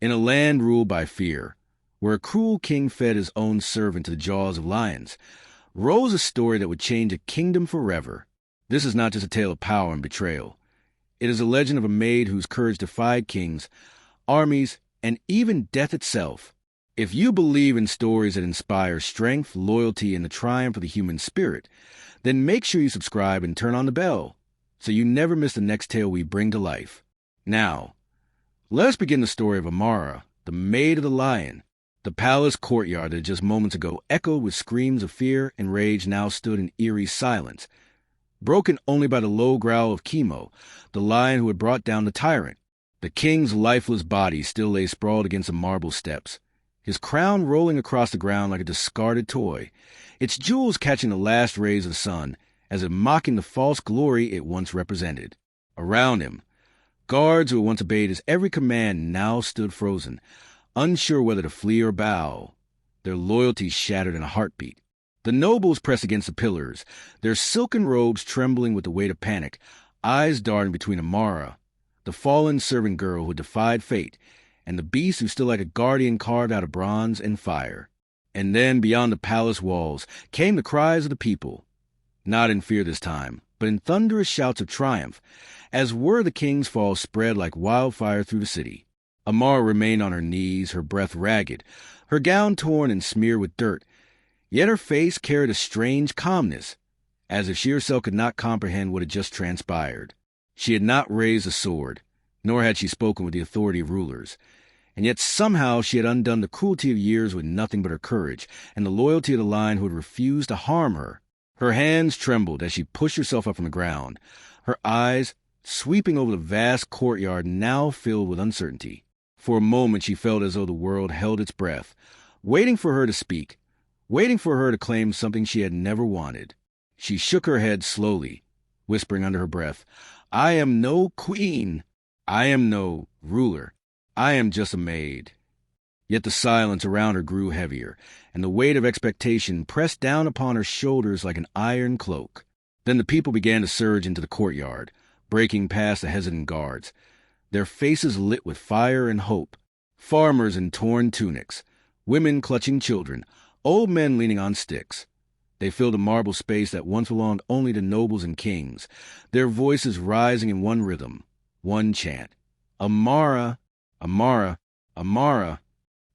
In a land ruled by fear, where a cruel king fed his own servant to the jaws of lions, rose a story that would change a kingdom forever. This is not just a tale of power and betrayal. It is a legend of a maid whose courage defied kings, armies, and even death itself. If you believe in stories that inspire strength, loyalty, and the triumph of the human spirit, then make sure you subscribe and turn on the bell so you never miss the next tale we bring to life. Now, let us begin the story of Amara, the Maid of the Lion. The palace courtyard that just moments ago echoed with screams of fear and rage now stood in eerie silence, broken only by the low growl of Chemo, the lion who had brought down the tyrant. The king's lifeless body still lay sprawled against the marble steps, his crown rolling across the ground like a discarded toy, its jewels catching the last rays of the sun as if mocking the false glory it once represented. Around him, guards who had once obeyed his every command now stood frozen, unsure whether to flee or bow, their loyalty shattered in a heartbeat. The nobles pressed against the pillars, their silken robes trembling with the weight of panic, eyes darting between Amara, the fallen servant girl who defied fate, and the beast who stood like a guardian carved out of bronze and fire. And then, beyond the palace walls, came the cries of the people, not in fear this time, but in thunderous shouts of triumph, as word of the king's fall spread like wildfire through the city. Amara remained on her knees, her breath ragged, her gown torn and smeared with dirt, yet her face carried a strange calmness, as if she herself could not comprehend what had just transpired. She had not raised a sword, nor had she spoken with the authority of rulers, and yet somehow she had undone the cruelty of years with nothing but her courage and the loyalty of the lion who had refused to harm her. Her hands trembled as she pushed herself up from the ground, her eyes sweeping over the vast courtyard now filled with uncertainty. For a moment she felt as though the world held its breath, waiting for her to speak, waiting for her to claim something she had never wanted. She shook her head slowly, whispering under her breath, "I am no queen. I am no ruler. I am just a maid." Yet the silence around her grew heavier, and the weight of expectation pressed down upon her shoulders like an iron cloak. Then the people began to surge into the courtyard, breaking past the hesitant guards, their faces lit with fire and hope. Farmers in torn tunics, women clutching children, old men leaning on sticks. They filled a marble space that once belonged only to nobles and kings, their voices rising in one rhythm, one chant. Amara, Amara, Amara.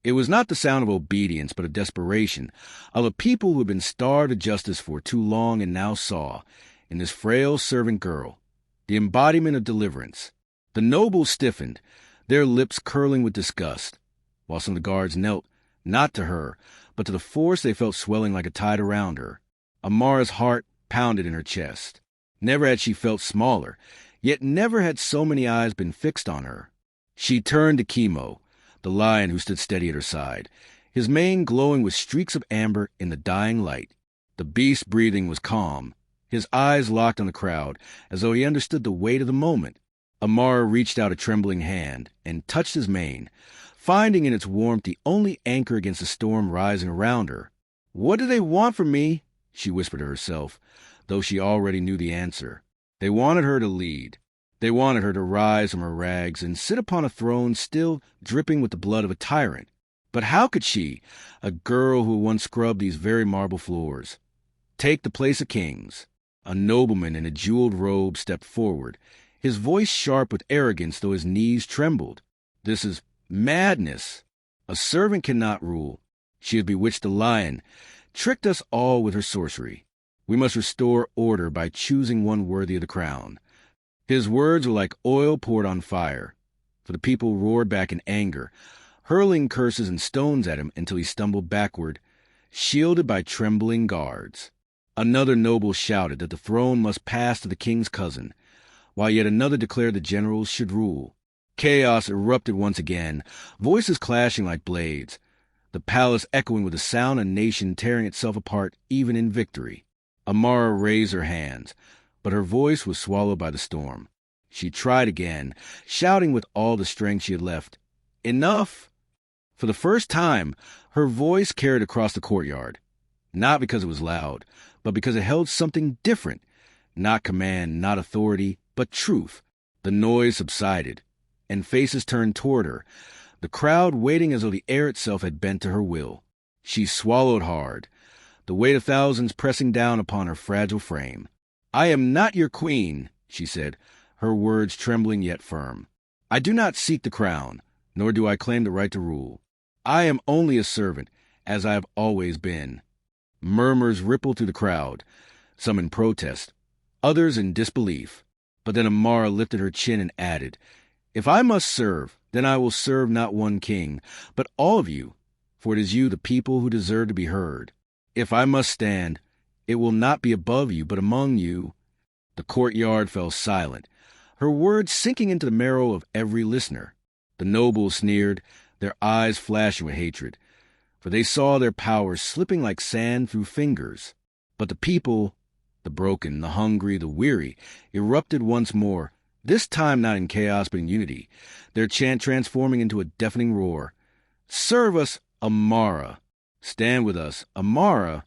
It was not the sound of obedience, but of desperation, of a people who had been starved of justice for too long and now saw, in this frail servant girl, the embodiment of deliverance. The nobles stiffened, their lips curling with disgust, while some of the guards knelt, not to her, but to the force they felt swelling like a tide around her. Amara's heart pounded in her chest. Never had she felt smaller, yet never had so many eyes been fixed on her. She turned to Chemo, the lion who stood steady at her side, his mane glowing with streaks of amber in the dying light. The beast's breathing was calm, his eyes locked on the crowd, as though he understood the weight of the moment. Amara reached out a trembling hand and touched his mane, finding in its warmth the only anchor against the storm rising around her. "What do they want from me?" she whispered to herself, though she already knew the answer. They wanted her to lead. They wanted her to rise from her rags and sit upon a throne still dripping with the blood of a tyrant. But how could she, a girl who once scrubbed these very marble floors, take the place of kings? A nobleman in a jeweled robe stepped forward, his voice sharp with arrogance though his knees trembled. "This is madness. A servant cannot rule. She has bewitched the lion, tricked us all with her sorcery. We must restore order by choosing one worthy of the crown." His words were like oil poured on fire, for the people roared back in anger, hurling curses and stones at him until he stumbled backward, shielded by trembling guards. Another noble shouted that the throne must pass to the king's cousin, while yet another declared the generals should rule. Chaos erupted once again, voices clashing like blades, the palace echoing with the sound of a nation tearing itself apart even in victory. Amara raised her hands, but her voice was swallowed by the storm. She tried again, shouting with all the strength she had left, "Enough!" For the first time, her voice carried across the courtyard, not because it was loud, but because it held something different, not command, not authority, but truth. The noise subsided, and faces turned toward her, the crowd waiting as though the air itself had bent to her will. She swallowed hard, the weight of thousands pressing down upon her fragile frame. "I am not your queen," she said, her words trembling yet firm. "I do not seek the crown, nor do I claim the right to rule. I am only a servant, as I have always been." Murmurs rippled through the crowd, some in protest, others in disbelief. But then Amara lifted her chin and added, "If I must serve, then I will serve not one king, but all of you, for it is you, the people, who deserve to be heard. If I must stand, it will not be above you, but among you." The courtyard fell silent, her words sinking into the marrow of every listener. The nobles sneered, their eyes flashing with hatred, for they saw their power slipping like sand through fingers. But the people, the broken, the hungry, the weary, erupted once more, this time not in chaos but in unity, their chant transforming into a deafening roar. "Serve us, Amara! Stand with us, Amara!"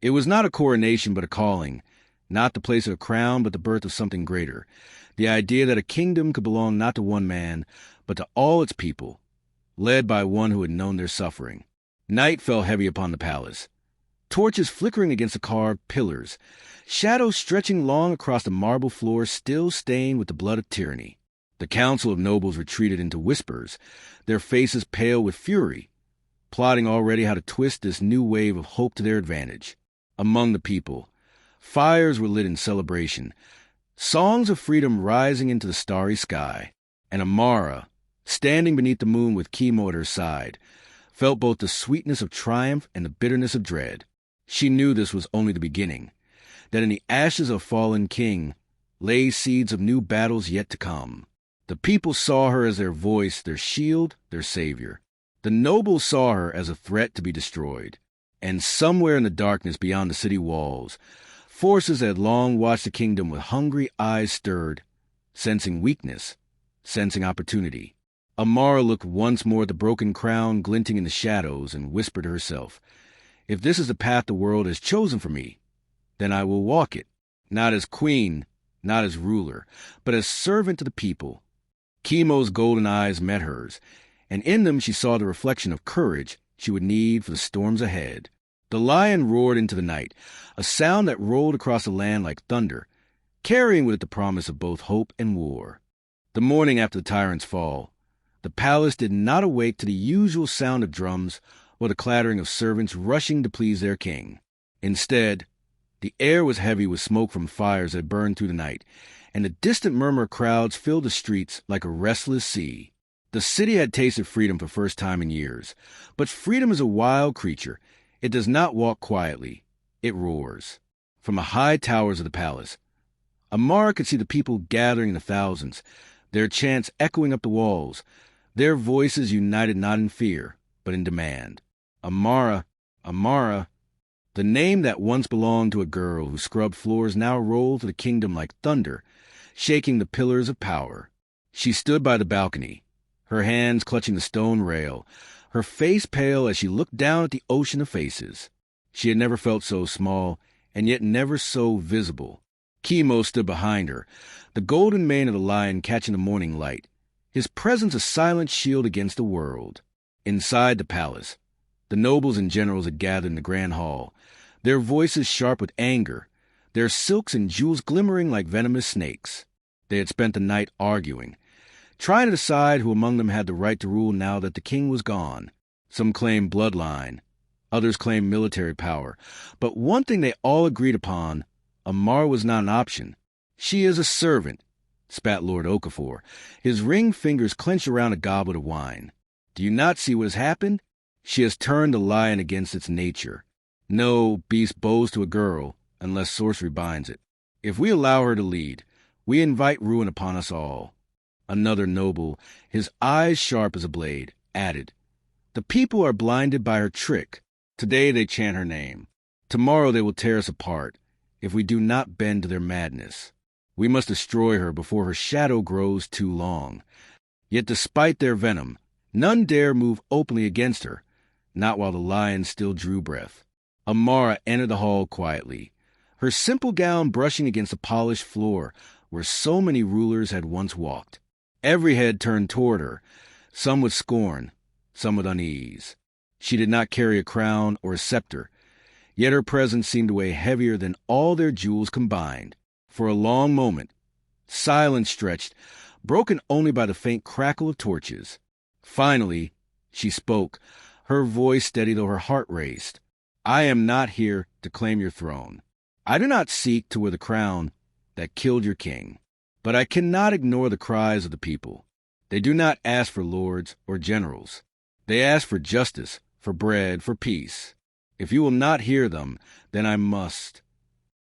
It was not a coronation but a calling, not the place of a crown but the birth of something greater, the idea that a kingdom could belong not to one man, but to all its people, led by one who had known their suffering. Night fell heavy upon the palace, torches flickering against the carved pillars, shadows stretching long across the marble floor still stained with the blood of tyranny. The council of nobles retreated into whispers, their faces pale with fury, plotting already how to twist this new wave of hope to their advantage. Among the people, fires were lit in celebration, songs of freedom rising into the starry sky, and Amara, standing beneath the moon with Chemo at her side, felt both the sweetness of triumph and the bitterness of dread. She knew this was only the beginning, that in the ashes of a fallen king lay seeds of new battles yet to come. The people saw her as their voice, their shield, their savior. The nobles saw her as a threat to be destroyed. And somewhere in the darkness beyond the city walls, forces that had long watched the kingdom with hungry eyes stirred, sensing weakness, sensing opportunity. Amara looked once more at the broken crown glinting in the shadows and whispered to herself, "If this is the path the world has chosen for me, then I will walk it, not as queen, not as ruler, but as servant to the people." Chemo's golden eyes met hers, and in them she saw the reflection of courage she would need for the storms ahead. The lion roared into the night, a sound that rolled across the land like thunder, carrying with it the promise of both hope and war. The morning after the tyrant's fall, the palace did not awake to the usual sound of drums or the clattering of servants rushing to please their king. Instead, the air was heavy with smoke from fires that burned through the night, and the distant murmur of crowds filled the streets like a restless sea. The city had tasted freedom for the first time in years, but freedom is a wild creature. It does not walk quietly. It roars. From the high towers of the palace, Amara could see the people gathering in the thousands, their chants echoing up the walls, their voices united not in fear, but in demand. Amara, Amara, the name that once belonged to a girl who scrubbed floors now rolled through the kingdom like thunder, shaking the pillars of power. She stood by the balcony, her hands clutching the stone rail, her face pale as she looked down at the ocean of faces. She had never felt so small, and yet never so visible. Chemo stood behind her, the golden mane of the lion catching the morning light, his presence a silent shield against the world. Inside the palace, the nobles and generals had gathered in the grand hall, their voices sharp with anger, their silks and jewels glimmering like venomous snakes. They had spent the night arguing, trying to decide who among them had the right to rule now that the king was gone. Some claimed bloodline, others claimed military power, but one thing they all agreed upon: Amara was not an option. "She is a servant," spat Lord Okafor, his ringed fingers clenched around a goblet of wine. "Do you not see what has happened? She has turned the lion against its nature. No beast bows to a girl unless sorcery binds it. If we allow her to lead, we invite ruin upon us all." Another noble, his eyes sharp as a blade, added, "The people are blinded by her trick. Today they chant her name. Tomorrow they will tear us apart if we do not bend to their madness. We must destroy her before her shadow grows too long." Yet despite their venom, none dare move openly against her, not while the lion still drew breath. Amara entered the hall quietly, her simple gown brushing against the polished floor where so many rulers had once walked. Every head turned toward her, some with scorn, some with unease. She did not carry a crown or a scepter, yet her presence seemed to weigh heavier than all their jewels combined. For a long moment, silence stretched, broken only by the faint crackle of torches. Finally, she spoke, her voice steady though her heart raced. "I am not here to claim your throne. I do not seek to wear the crown that killed your king. But I cannot ignore the cries of the people. They do not ask for lords or generals. They ask for justice, for bread, for peace. If you will not hear them, then I must."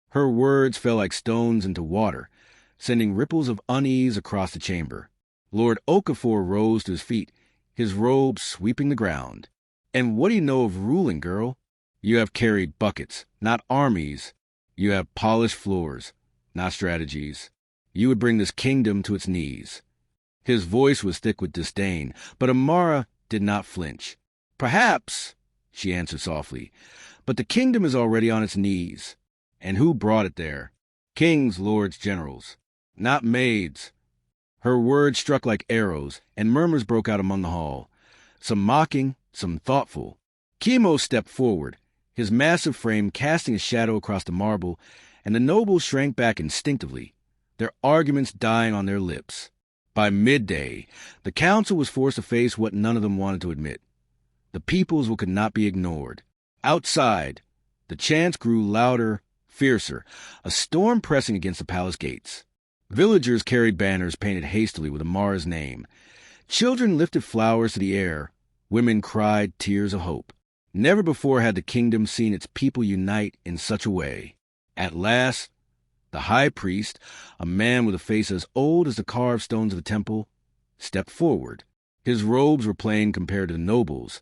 Her words fell like stones into water, sending ripples of unease across the chamber. Lord Okafor rose to his feet, his robe sweeping the ground. "And what do you know of ruling, girl? You have carried buckets, not armies. You have polished floors, not strategies. You would bring this kingdom to its knees." His voice was thick with disdain, but Amara did not flinch. "Perhaps," she answered softly, "but the kingdom is already on its knees. And who brought it there? Kings, lords, generals, not maids." Her words struck like arrows, and murmurs broke out among the hall, some mocking, some thoughtful. Chemo stepped forward, his massive frame casting a shadow across the marble, and the nobles shrank back instinctively, their arguments dying on their lips. By midday, the council was forced to face what none of them wanted to admit. The people's will could not be ignored. Outside, the chants grew louder, fiercer, a storm pressing against the palace gates. Villagers carried banners painted hastily with Amara's name. Children lifted flowers to the air. Women cried tears of hope. Never before had the kingdom seen its people unite in such a way. At last, the high priest, a man with a face as old as the carved stones of the temple, stepped forward. His robes were plain compared to the nobles,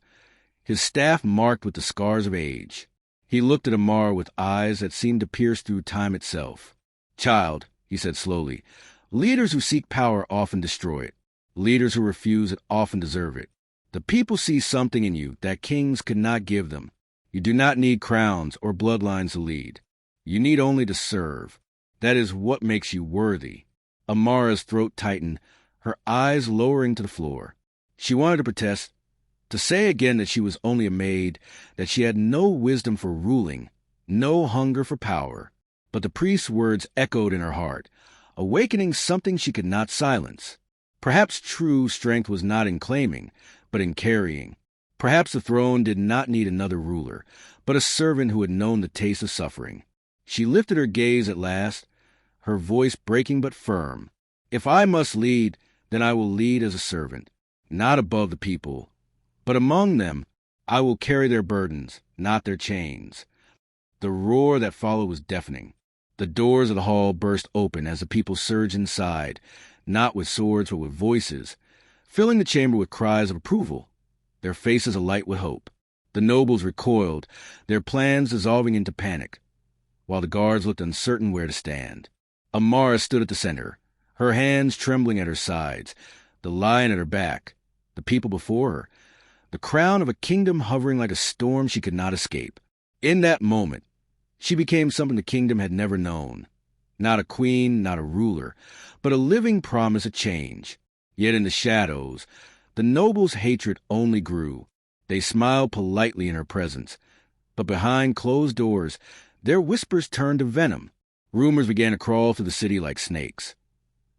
his staff marked with the scars of age. He looked at Amara with eyes that seemed to pierce through time itself. "Child," he said slowly, "leaders who seek power often destroy it. Leaders who refuse it often deserve it. The people see something in you that kings could not give them. You do not need crowns or bloodlines to lead. You need only to serve. That is what makes you worthy." Amara's throat tightened, her eyes lowering to the floor. She wanted to protest, to say again that she was only a maid, that she had no wisdom for ruling, no hunger for power. But the priest's words echoed in her heart, awakening something she could not silence. Perhaps true strength was not in claiming, but in carrying. Perhaps the throne did not need another ruler, but a servant who had known the taste of suffering. She lifted her gaze at last, her voice breaking but firm. "If I must lead, then I will lead as a servant, not above the people, but among them. I will carry their burdens, not their chains." The roar that followed was deafening. The doors of the hall burst open as the people surged inside, not with swords but with voices, filling the chamber with cries of approval, their faces alight with hope. The nobles recoiled, their plans dissolving into panic, while the guards looked uncertain where to stand. Amara stood at the center, her hands trembling at her sides, the lion at her back, the people before her, the crown of a kingdom hovering like a storm she could not escape. In that moment, she became something the kingdom had never known. Not a queen, not a ruler, but a living promise of change. Yet in the shadows, the nobles' hatred only grew. They smiled politely in her presence, but behind closed doors, their whispers turned to venom. Rumors began to crawl through the city like snakes.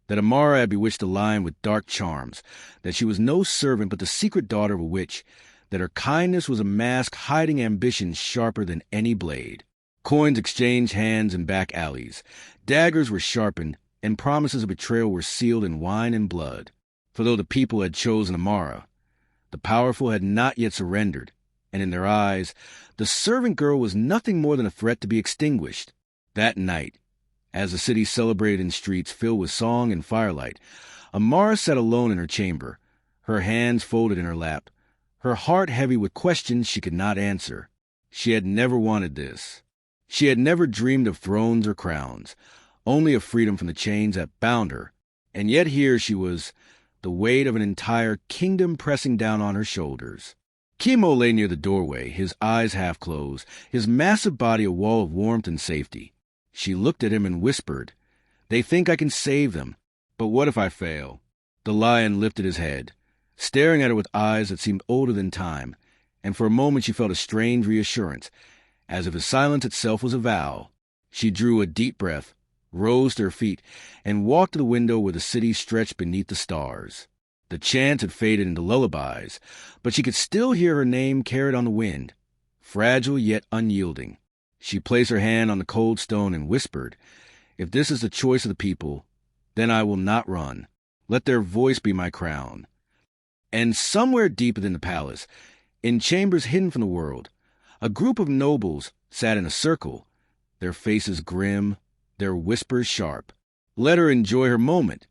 That Amara had bewitched the lion with dark charms, that she was no servant but the secret daughter of a witch, that her kindness was a mask hiding ambitions sharper than any blade. Coins exchanged hands in back alleys. Daggers were sharpened, and promises of betrayal were sealed in wine and blood. For though the people had chosen Amara, the powerful had not yet surrendered, and in their eyes, the servant girl was nothing more than a threat to be extinguished. That night, as the city celebrated in streets filled with song and firelight, Amara sat alone in her chamber, her hands folded in her lap, her heart heavy with questions she could not answer. She had never wanted this. She had never dreamed of thrones or crowns, only of freedom from the chains that bound her. And yet here she was, the weight of an entire kingdom pressing down on her shoulders. Chemo lay near the doorway, his eyes half closed, his massive body a wall of warmth and safety. She looked at him and whispered, "They think I can save them, but what if I fail?" The lion lifted his head. staring at her with eyes that seemed older than time, and for a moment she felt a strange reassurance, as if his silence itself was a vow. She drew a deep breath, rose to her feet, and walked to the window where the city stretched beneath the stars. The chants had faded into lullabies, but she could still hear her name carried on the wind, fragile yet unyielding. She placed her hand on the cold stone and whispered, "If this is the choice of the people, then I will not run. Let their voice be my crown." And somewhere deep within the palace, in chambers hidden from the world, a group of nobles sat in a circle, their faces grim, their whispers sharp. "Let her enjoy her moment,"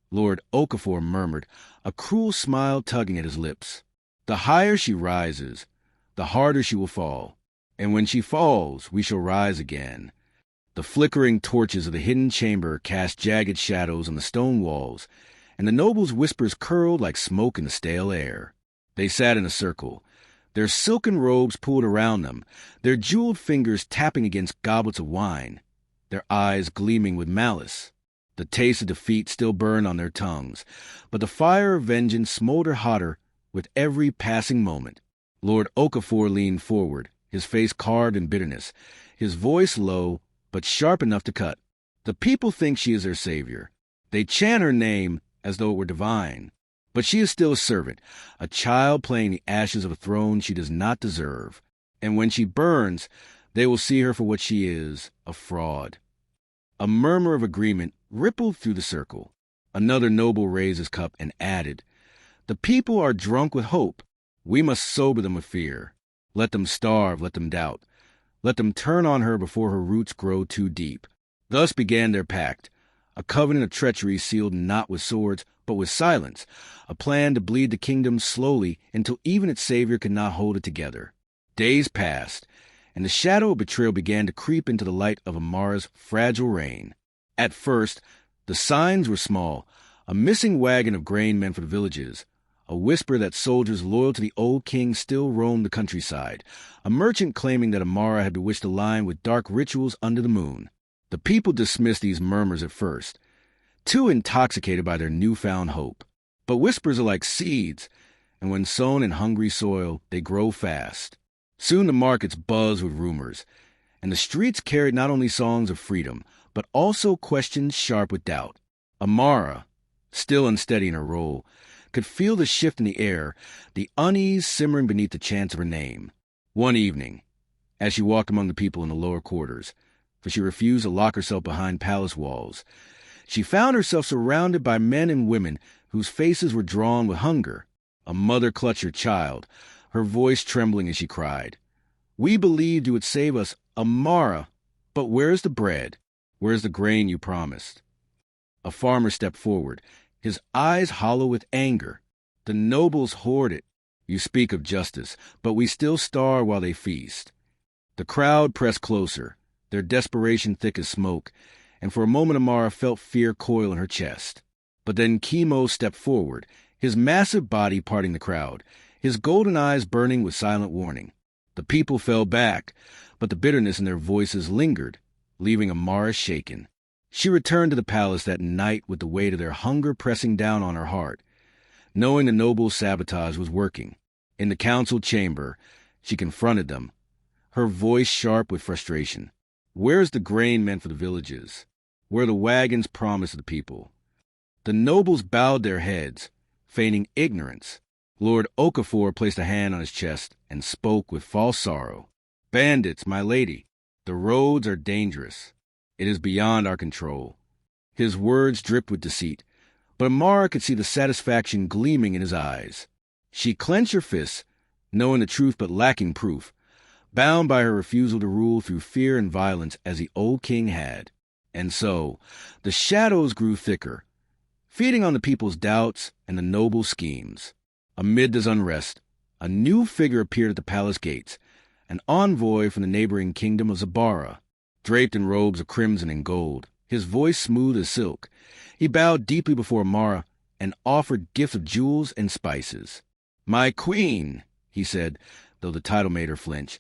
Lord Okafor murmured, a cruel smile tugging at his lips. "The higher she rises, the harder she will fall. And when she falls, we shall rise again." The flickering torches of the hidden chamber cast jagged shadows on the stone walls, and the nobles' whispers curled like smoke in the stale air. They sat in a circle, their silken robes pulled around them, their jeweled fingers tapping against goblets of wine, their eyes gleaming with malice. The taste of defeat still burned on their tongues, but the fire of vengeance smoldered hotter with every passing moment. Lord Okafor leaned forward, his face carved in bitterness, his voice low but sharp enough to cut. "The people think she is their savior. They chant her name as though it were divine. But she is still a servant, a child playing the ashes of a throne she does not deserve. And when she burns, they will see her for what she is, a fraud." A murmur of agreement rippled through the circle. Another noble raised his cup and added, "The people are drunk with hope. We must sober them with fear. Let them starve, let them doubt. Let them turn on her before her roots grow too deep." Thus began their pact, a covenant of treachery sealed not with swords, but with silence, a plan to bleed the kingdom slowly until even its savior could not hold it together. Days passed, and the shadow of betrayal began to creep into the light of Amara's fragile reign. At first, the signs were small: a missing wagon of grain meant for the villages, a whisper that soldiers loyal to the old king still roamed the countryside, a merchant claiming that Amara had bewitched the lion with dark rituals under the moon. The people dismissed these murmurs at first, too intoxicated by their newfound hope. But whispers are like seeds, and when sown in hungry soil, they grow fast. Soon the markets buzzed with rumors, and the streets carried not only songs of freedom, but also questions sharp with doubt. Amara, still unsteady in her role, could feel the shift in the air, the unease simmering beneath the chants of her name. One evening, as she walked among the people in the lower quarters, for she refused to lock herself behind palace walls, she found herself surrounded by men and women whose faces were drawn with hunger. A mother clutched her child, her voice trembling as she cried, "We believed you would save us, Amara, but where's the bread? Where's the grain you promised?" A farmer stepped forward, his eyes hollow with anger. "The nobles hoard it. You speak of justice, but we still starve while they feast." The crowd pressed closer, their desperation thick as smoke, and for a moment Amara felt fear coil in her chest. But then Chemo stepped forward, his massive body parting the crowd, his golden eyes burning with silent warning. The people fell back, but the bitterness in their voices lingered, leaving Amara shaken. She returned to the palace that night with the weight of their hunger pressing down on her heart, knowing the noble sabotage was working. In the council chamber, she confronted them, her voice sharp with frustration. "Where's the grain meant for the villages? Where are the wagons promised to the people?" The nobles bowed their heads, feigning ignorance. Lord Okafor placed a hand on his chest and spoke with false sorrow. "Bandits, my lady, the roads are dangerous. It is beyond our control." His words dripped with deceit, but Amara could see the satisfaction gleaming in his eyes. She clenched her fists, knowing the truth but lacking proof, bound by her refusal to rule through fear and violence as the old king had. And so, the shadows grew thicker, feeding on the people's doubts and the noble schemes. Amid this unrest, a new figure appeared at the palace gates, an envoy from the neighboring kingdom of Zabara, draped in robes of crimson and gold, his voice smooth as silk. He bowed deeply before Amara and offered gifts of jewels and spices. "My queen," he said, though the title made her flinch,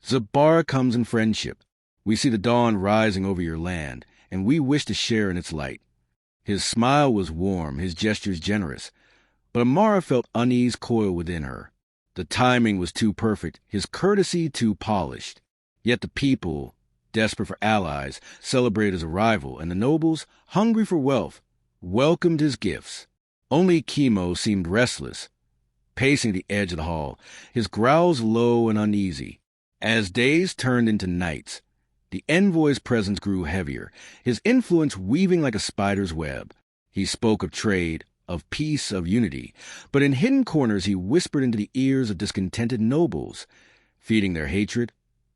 "Zabara comes in friendship. We see the dawn rising over your land, and we wish to share in its light." His smile was warm, his gestures generous. But Amara felt unease coil within her. The timing was too perfect, his courtesy too polished. Yet the people, desperate for allies, celebrated his arrival, and the nobles, hungry for wealth, welcomed his gifts. Only Chemo seemed restless, pacing the edge of the hall, his growls low and uneasy. As days turned into nights, the envoy's presence grew heavier, his influence weaving like a spider's web. He spoke of trade, of peace, of unity, but in hidden corners he whispered into the ears of discontented nobles, feeding their hatred,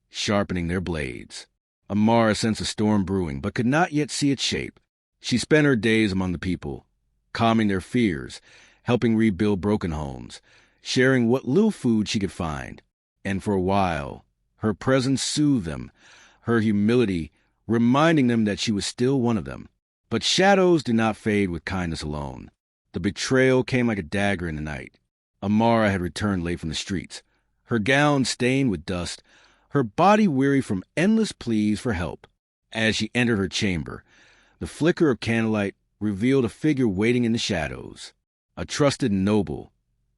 sharpening their blades. Amara sensed a storm brewing, but could not yet see its shape. She spent her days among the people, calming their fears, helping rebuild broken homes, sharing what little food she could find. And for a while, her presence soothed them, her humility reminding them that she was still one of them. But shadows did not fade with kindness alone. The betrayal came like a dagger in the night. Amara had returned late from the streets, her gown stained with dust, her body weary from endless pleas for help. As she entered her chamber, the flicker of candlelight revealed a figure waiting in the shadows, a trusted noble,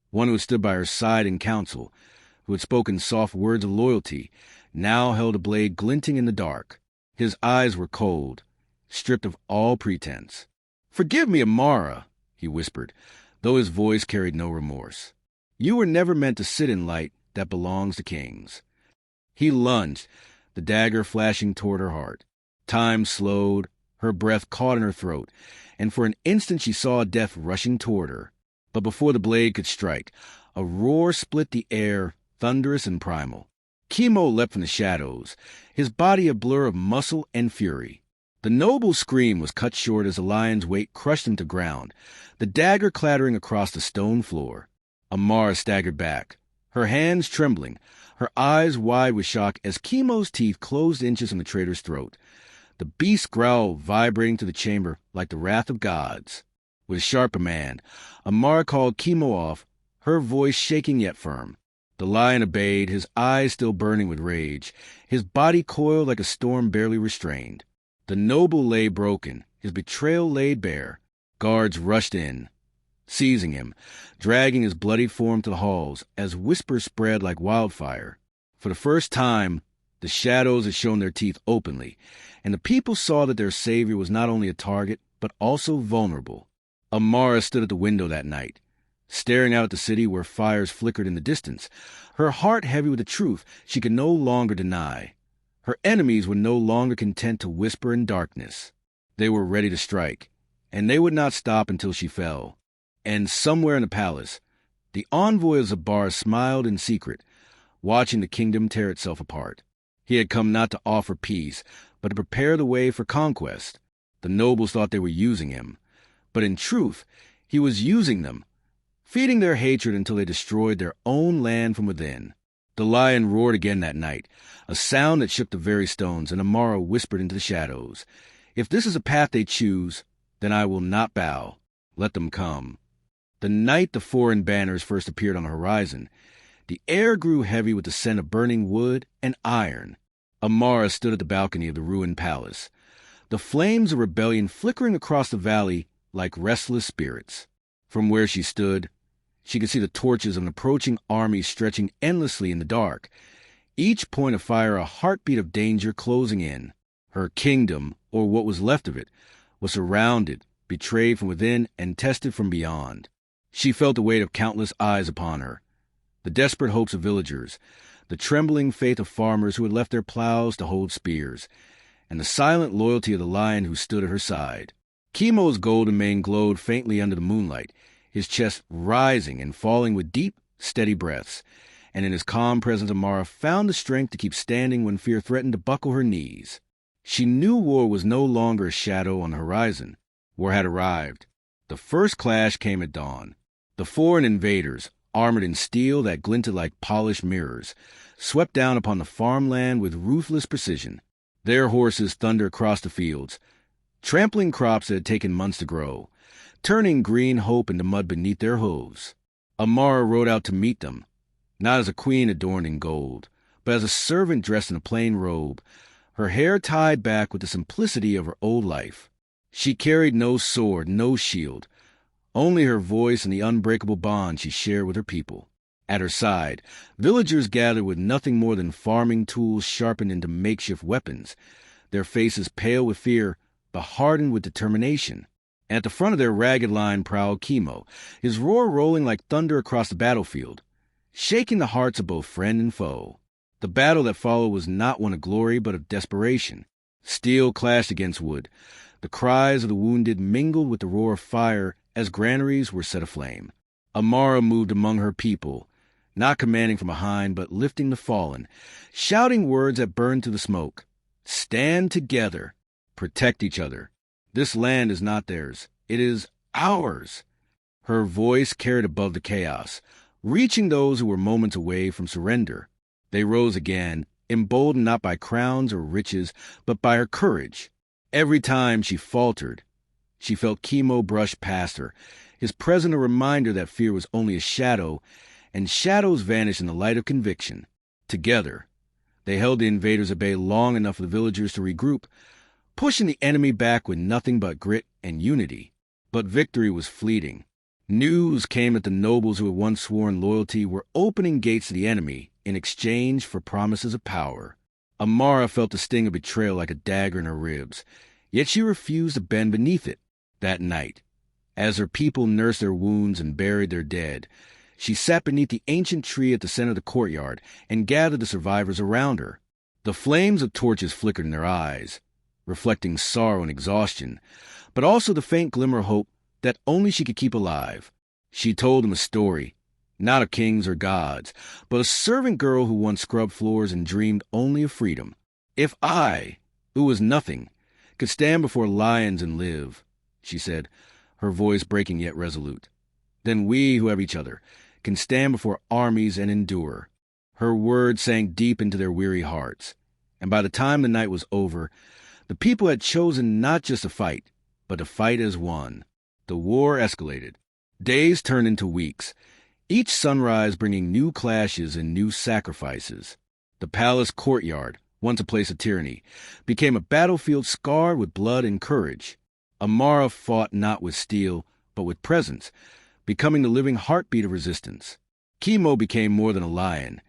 one who had stood by her side in council, who had spoken soft words of loyalty, now held a blade glinting in the dark. His eyes were cold, stripped of all pretense. "Forgive me, Amara," he whispered, though his voice carried no remorse. "You were never meant to sit in light that belongs to kings." He lunged, the dagger flashing toward her heart. Time slowed, her breath caught in her throat, and for an instant she saw death rushing toward her. But before the blade could strike, a roar split the air, thunderous and primal. Chemo leapt from the shadows, his body a blur of muscle and fury. The noble's scream was cut short as the lion's weight crushed him to ground, the dagger clattering across the stone floor. Amara staggered back, her hands trembling, her eyes wide with shock as Chemo's teeth closed inches from the traitor's throat. The beast's growl vibrating through the chamber like the wrath of gods. With a sharp command, Amara called Chemo off, her voice shaking yet firm. The lion obeyed, his eyes still burning with rage, his body coiled like a storm barely restrained. The noble lay broken, his betrayal laid bare. Guards rushed in, seizing him, dragging his bloody form to the halls as whispers spread like wildfire. For the first time, the shadows had shown their teeth openly, and the people saw that their savior was not only a target, but also vulnerable. Amara stood at the window that night, staring out at the city where fires flickered in the distance, her heart heavy with the truth she could no longer deny. Her enemies were no longer content to whisper in darkness. They were ready to strike, and they would not stop until she fell. And somewhere in the palace, the envoy of Zabar smiled in secret, watching the kingdom tear itself apart. He had come not to offer peace, but to prepare the way for conquest. The nobles thought they were using him, but in truth, he was using them, feeding their hatred until they destroyed their own land from within. The lion roared again that night, a sound that shook the very stones, and Amara whispered into the shadows, "If this is a path they choose, then I will not bow. Let them come." The night the foreign banners first appeared on the horizon, the air grew heavy with the scent of burning wood and iron. Amara stood at the balcony of the ruined palace, the flames of rebellion flickering across the valley like restless spirits. From where she stood, she could see the torches of an approaching army stretching endlessly in the dark, each point of fire a heartbeat of danger closing in. Her kingdom, or what was left of it, was surrounded, betrayed from within and tested from beyond. She felt the weight of countless eyes upon her, the desperate hopes of villagers, the trembling faith of farmers who had left their plows to hold spears, and the silent loyalty of the lion who stood at her side. Chemo's golden mane glowed faintly under the moonlight, his chest rising and falling with deep, steady breaths, and in his calm presence Amara found the strength to keep standing when fear threatened to buckle her knees. She knew war was no longer a shadow on the horizon. War had arrived. The first clash came at dawn. The foreign invaders, armored in steel that glinted like polished mirrors, swept down upon the farmland with ruthless precision. Their horses thundered across the fields, trampling crops that had taken months to grow, turning green hope into mud beneath their hooves. Amara rode out to meet them, not as a queen adorned in gold, but as a servant dressed in a plain robe, her hair tied back with the simplicity of her old life. She carried no sword, no shield, only her voice and the unbreakable bond she shared with her people. At her side, villagers gathered with nothing more than farming tools sharpened into makeshift weapons, their faces pale with fear but hardened with determination. And at the front of their ragged line prowled Chemo, his roar rolling like thunder across the battlefield, shaking the hearts of both friend and foe. The battle that followed was not one of glory but of desperation. Steel clashed against wood. The cries of the wounded mingled with the roar of fire as granaries were set aflame. Amara moved among her people, not commanding from behind but lifting the fallen, shouting words that burned through the smoke. Stand together. Protect each other. This land is not theirs. It is ours. Her voice carried above the chaos, reaching those who were moments away from surrender. They rose again, emboldened not by crowns or riches, but by her courage. Every time she faltered, she felt Chemo brush past her, his presence a reminder that fear was only a shadow, and shadows vanish in the light of conviction. Together, they held the invaders at bay long enough for the villagers to regroup, pushing the enemy back with nothing but grit and unity. But victory was fleeting. News came that the nobles who had once sworn loyalty were opening gates to the enemy in exchange for promises of power. Amara felt the sting of betrayal like a dagger in her ribs, yet she refused to bend beneath it. That night, as her people nursed their wounds and buried their dead, she sat beneath the ancient tree at the center of the courtyard and gathered the survivors around her. The flames of torches flickered in their eyes, reflecting sorrow and exhaustion, but also the faint glimmer of hope that only she could keep alive. She told them a story, not of kings or gods, but a servant girl who once scrubbed floors and dreamed only of freedom. If I, who was nothing, could stand before lions and live, she said, her voice breaking yet resolute, then we who have each other can stand before armies and endure. Her words sank deep into their weary hearts, and by the time the night was over, the people had chosen not just to fight, but to fight as one. The war escalated. Days turned into weeks, each sunrise bringing new clashes and new sacrifices. The palace courtyard, once a place of tyranny, became a battlefield scarred with blood and courage. Amara fought not with steel, but with presence, becoming the living heartbeat of resistance. Chemo became more than a lion.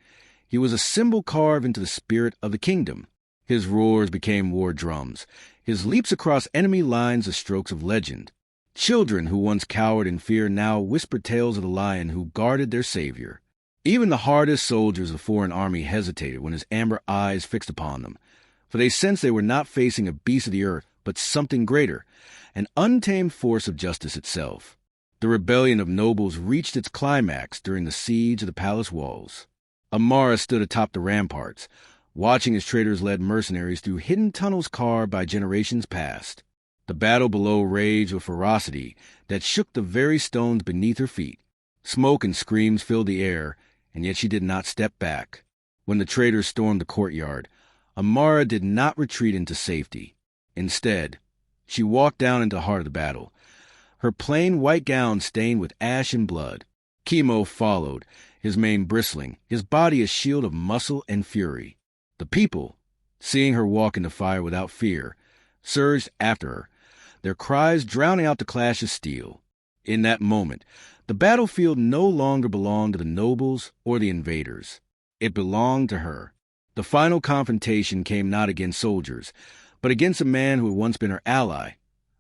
He was a symbol carved into the spirit of the kingdom. His roars became war drums, his leaps across enemy lines the strokes of legend. Children who once cowered in fear now whispered tales of the lion who guarded their savior. Even the hardest soldiers of the foreign army hesitated when his amber eyes fixed upon them, for they sensed they were not facing a beast of the earth, but something greater, an untamed force of justice itself. The rebellion of nobles reached its climax during the siege of the palace walls. Amara stood atop the ramparts, watching as traitors led mercenaries through hidden tunnels carved by generations past. The battle below raged with ferocity that shook the very stones beneath her feet. Smoke and screams filled the air, and yet she did not step back. When the traitors stormed the courtyard, Amara did not retreat into safety. Instead, she walked down into the heart of the battle, her plain white gown stained with ash and blood. Chemo followed, his mane bristling, his body a shield of muscle and fury. The people, seeing her walk in the fire without fear, surged after her, their cries drowning out the clash of steel. In that moment, the battlefield no longer belonged to the nobles or the invaders. It belonged to her. The final confrontation came not against soldiers, but against a man who had once been her ally,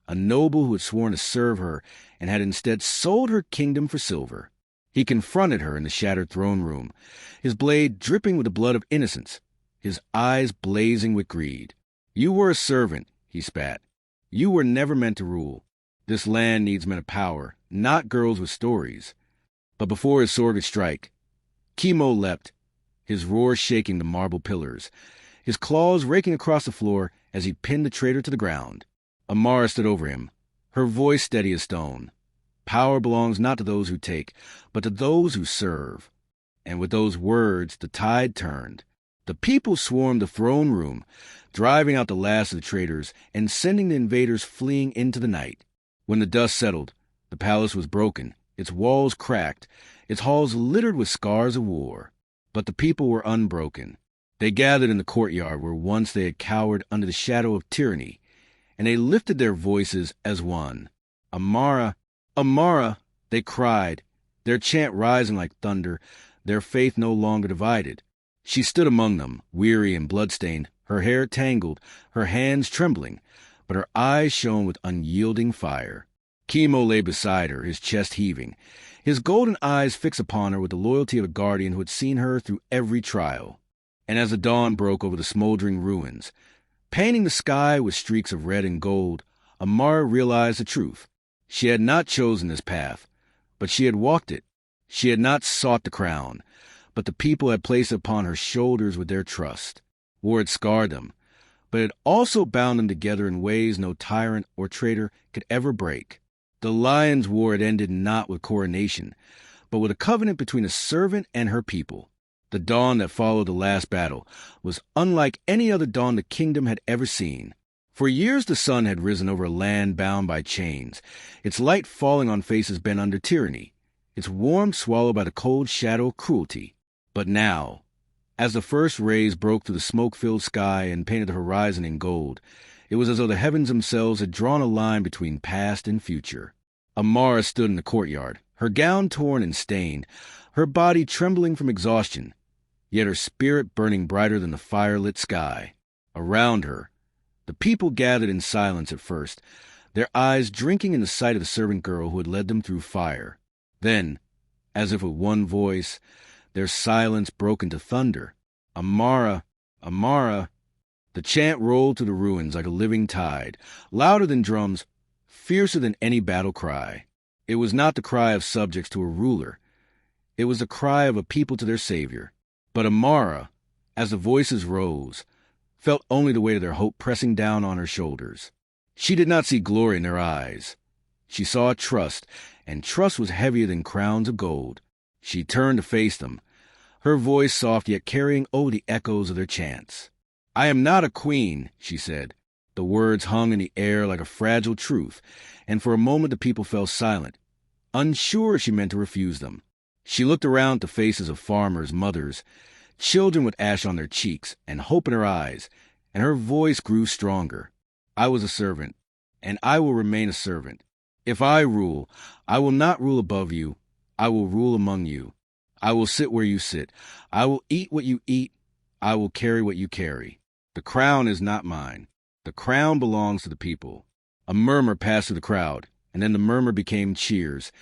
a noble who had sworn to serve her and had instead sold her kingdom for silver. He confronted her in the shattered throne room, his blade dripping with the blood of innocence, his eyes blazing with greed. "You were a servant," he spat. "You were never meant to rule. This land needs men of power, not girls with stories." But before his sword could strike, Chemo leapt, his roar shaking the marble pillars, his claws raking across the floor as he pinned the traitor to the ground. Amara stood over him, her voice steady as stone. "Power belongs not to those who take, but to those who serve." And with those words, the tide turned. The people swarmed the throne room, driving out the last of the traitors and sending the invaders fleeing into the night. When the dust settled, the palace was broken, its walls cracked, its halls littered with scars of war. But the people were unbroken. They gathered in the courtyard where once they had cowered under the shadow of tyranny, and they lifted their voices as one. Amara, Amara, they cried, their chant rising like thunder, their faith no longer divided. She stood among them, weary and bloodstained, her hair tangled, her hands trembling, but her eyes shone with unyielding fire. Chemo lay beside her, his chest heaving, his golden eyes fixed upon her with the loyalty of a guardian who had seen her through every trial. And as the dawn broke over the smoldering ruins, painting the sky with streaks of red and gold, Amara realized the truth. She had not chosen this path, but she had walked it. She had not sought the crown, but the people had placed it upon her shoulders with their trust. War had scarred them, but it also bound them together in ways no tyrant or traitor could ever break. The Lion's War had ended not with coronation, but with a covenant between a servant and her people. The dawn that followed the last battle was unlike any other dawn the kingdom had ever seen. For years the sun had risen over a land bound by chains, its light falling on faces bent under tyranny, its warmth swallowed by the cold shadow of cruelty. But now, as the first rays broke through the smoke-filled sky and painted the horizon in gold, it was as though the heavens themselves had drawn a line between past and future. Amara stood in the courtyard, her gown torn and stained, her body trembling from exhaustion, yet her spirit burning brighter than the fire-lit sky. Around her, the people gathered in silence at first, their eyes drinking in the sight of the servant girl who had led them through fire. Then, as if with one voice, their silence broke into thunder. Amara, Amara. The chant rolled through the ruins like a living tide, louder than drums, fiercer than any battle cry. It was not the cry of subjects to a ruler. It was the cry of a people to their savior. But Amara, as the voices rose, felt only the weight of their hope pressing down on her shoulders. She did not see glory in their eyes. She saw trust, and trust was heavier than crowns of gold. She turned to face them, her voice soft yet carrying over the echoes of their chants. "I am not a queen," she said. The words hung in the air like a fragile truth, and for a moment the people fell silent, unsure she meant to refuse them. She looked around at the faces of farmers, mothers, children with ash on their cheeks and hope in her eyes, and her voice grew stronger. "I was a servant, and I will remain a servant. If I rule, I will not rule above you. I will rule among you. I will sit where you sit. I will eat what you eat. I will carry what you carry. The crown is not mine. The crown belongs to the people." A murmur passed through the crowd, and then the murmur became cheers,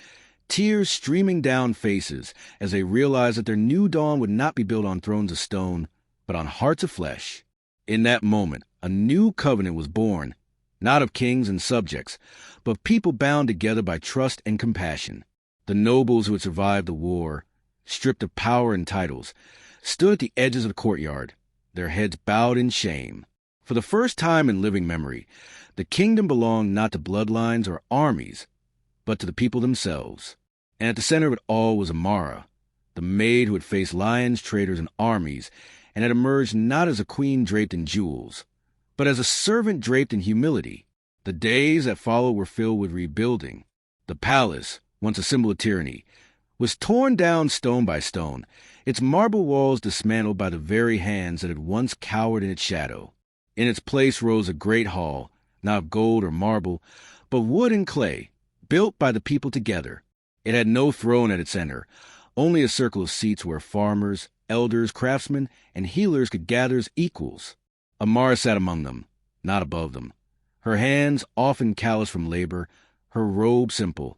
tears streaming down faces as they realized that their new dawn would not be built on thrones of stone, but on hearts of flesh. In that moment, a new covenant was born, not of kings and subjects, but of people bound together by trust and compassion. The nobles who had survived the war, stripped of power and titles, stood at the edges of the courtyard, their heads bowed in shame. For the first time in living memory, the kingdom belonged not to bloodlines or armies, but to the people themselves. And at the center of it all was Amara, the maid who had faced lions, traitors, and armies, and had emerged not as a queen draped in jewels, but as a servant draped in humility. The days that followed were filled with rebuilding. The palace, once a symbol of tyranny, was torn down stone by stone, its marble walls dismantled by the very hands that had once cowered in its shadow. In its place rose a great hall, not of gold or marble, but wood and clay, built by the people together. It had no throne at its center, only a circle of seats where farmers, elders, craftsmen, and healers could gather as equals. Amara sat among them, not above them. Her hands often calloused from labor, her robe simple,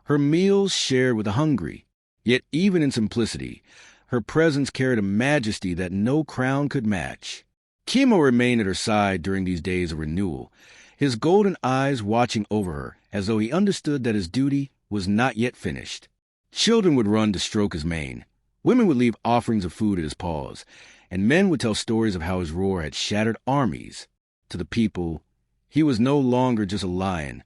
her meals shared with the hungry. Yet even in simplicity, her presence carried a majesty that no crown could match. Chemo remained at her side during these days of renewal, his golden eyes watching over her as though he understood that his duty was not yet finished. Children would run to stroke his mane, women would leave offerings of food at his paws, and men would tell stories of how his roar had shattered armies. To the people, he was no longer just a lion.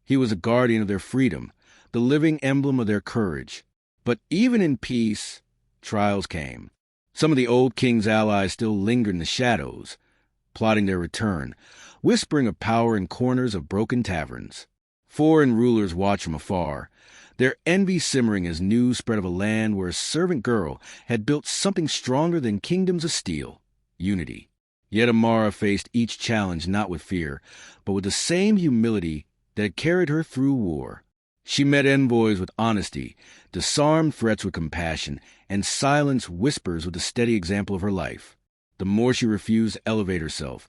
He was a guardian of their freedom, the living emblem of their courage. But even in peace, trials came. Some of the old king's allies still lingered in the shadows, plotting their return, whispering of power in corners of broken taverns. Foreign rulers watched from afar, their envy simmering as news spread of a land where a servant girl had built something stronger than kingdoms of steel, unity. Yet Amara faced each challenge not with fear, but with the same humility that had carried her through war. She met envoys with honesty, disarmed threats with compassion, and silenced whispers with the steady example of her life. The more she refused to elevate herself,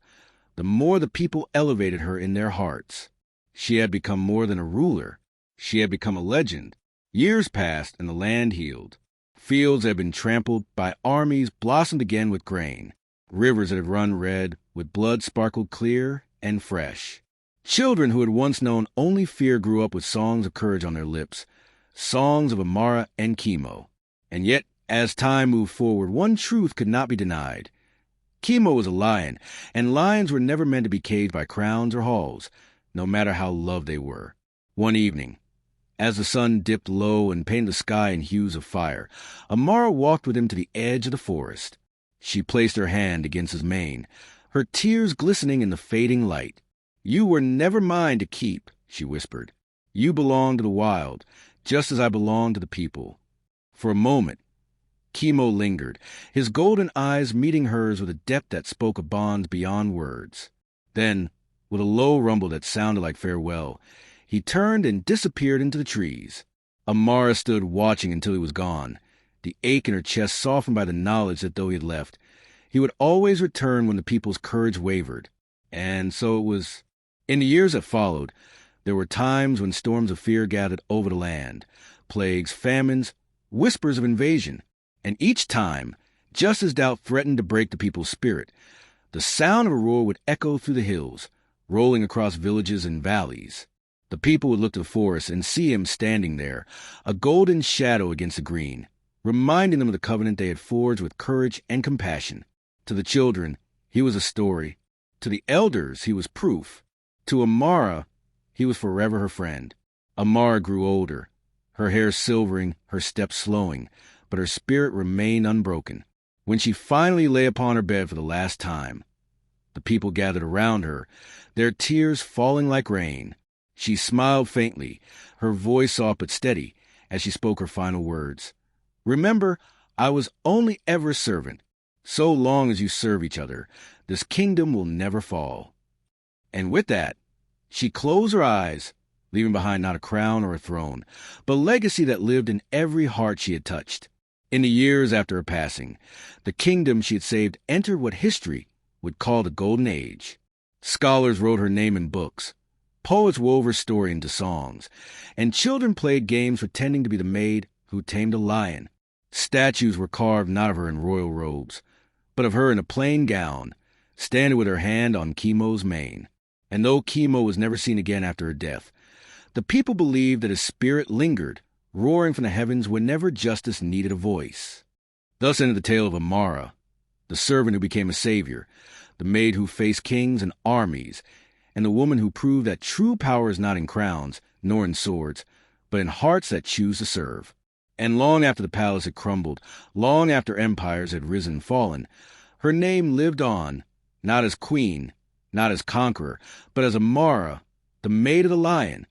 the more the people elevated her in their hearts. She had become more than a ruler. She had become a legend. Years passed and the land healed. Fields that had been trampled by armies blossomed again with grain. Rivers that had run red with blood sparkled clear and fresh. Children who had once known only fear grew up with songs of courage on their lips, songs of Amara and Chemo. And yet, as time moved forward, one truth could not be denied. Chemo was a lion, and lions were never meant to be caged by crowns or halls, no matter how loved they were. One evening, as the sun dipped low and painted the sky in hues of fire, Amara walked with him to the edge of the forest. She placed her hand against his mane, her tears glistening in the fading light. "You were never mine to keep," she whispered. "You belong to the wild, just as I belong to the people." For a moment, Chemo lingered, his golden eyes meeting hers with a depth that spoke of bonds beyond words. Then, with a low rumble that sounded like farewell, he turned and disappeared into the trees. Amara stood watching until he was gone, the ache in her chest softened by the knowledge that though he had left, he would always return when the people's courage wavered. And so it was. In the years that followed, there were times when storms of fear gathered over the land, plagues, famines, whispers of invasion. And each time, just as doubt threatened to break the people's spirit, the sound of a roar would echo through the hills, rolling across villages and valleys. The people would look to the forest and see him standing there, a golden shadow against the green, reminding them of the covenant they had forged with courage and compassion. To the children, he was a story. To the elders, he was proof. To Amara, he was forever her friend. Amara grew older, her hair silvering, her steps slowing, but her spirit remained unbroken. When she finally lay upon her bed for the last time, the people gathered around her, their tears falling like rain. She smiled faintly, her voice soft but steady, as she spoke her final words. "Remember, I was only ever a servant. So long as you serve each other, this kingdom will never fall." And with that, she closed her eyes, leaving behind not a crown or a throne, but a legacy that lived in every heart she had touched. In the years after her passing, the kingdom she had saved entered what history would call the Golden Age. Scholars wrote her name in books, poets wove her story into songs, and children played games pretending to be the maid who tamed a lion. Statues were carved not of her in royal robes, but of her in a plain gown, standing with her hand on Chemo's mane. And though Chemo was never seen again after her death, the people believed that his spirit lingered, roaring from the heavens whenever justice needed a voice. Thus ended the tale of Amara, the servant who became a savior, the maid who faced kings and armies, and the woman who proved that true power is not in crowns, nor in swords, but in hearts that choose to serve. And long after the palace had crumbled, long after empires had risen and fallen, her name lived on, not as queen, not as conqueror, but as Amara, the maid of the lion,